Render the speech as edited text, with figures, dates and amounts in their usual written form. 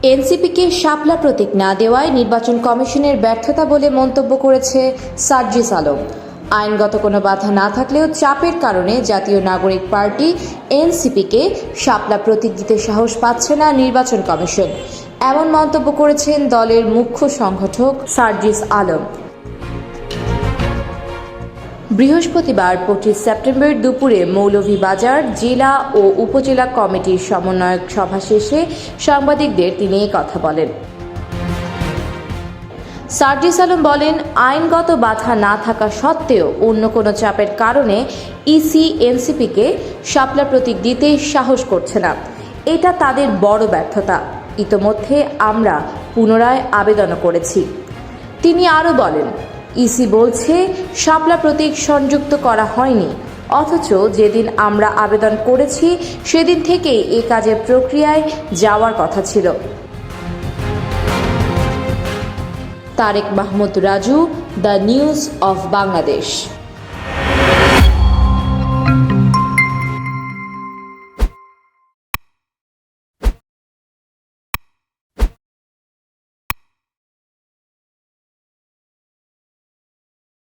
এনসিপিকে শাপলা প্রতীক না দেওয়ায় নির্বাচন কমিশনের ব্যর্থতা বলে মন্তব্য করেছে সার্জিস আলম। আইনগত কোনো বাধা না থাকলেও চাপের কারণে জাতীয় নাগরিক পার্টি এনসিপিকে শাপলা প্রতীক দিতে সাহস পাচ্ছে না নির্বাচন কমিশন। এমন মন্তব্য করেছেন দলের মুখ্য সংগঠক সার্জিস আলম। বৃহস্পতিবার 25 সেপ্টেম্বর দুপুরে মৌলভীবাজার জেলা ও উপজেলা কমিটির সমন্বয়ক সভা শেষে সাংবাদিকদের তিনি এই কথা বলেন। সার্জিস আলম বলেন, আইনগত বাধা না থাকা সত্ত্বেও অন্য কোনো চাপের কারণে ইসি এনসিপিকে শাপলা প্রতীক দিতে সাহস করছে না। এটা তাদের বড় ব্যর্থতা। ইতোমধ্যে আমরা পুনরায় আবেদনও করেছি। তিনি আরও বলেন, ইসি বলছে শাপলা প্রতীক সংযুক্ত করা হয়নি, অথচ যেদিন আমরা আবেদন করেছি সেদিন থেকেই এই কাজের প্রক্রিয়ায় যাওয়ার কথা ছিল। Tarek Mahmud Raju, the news of Bangladesh.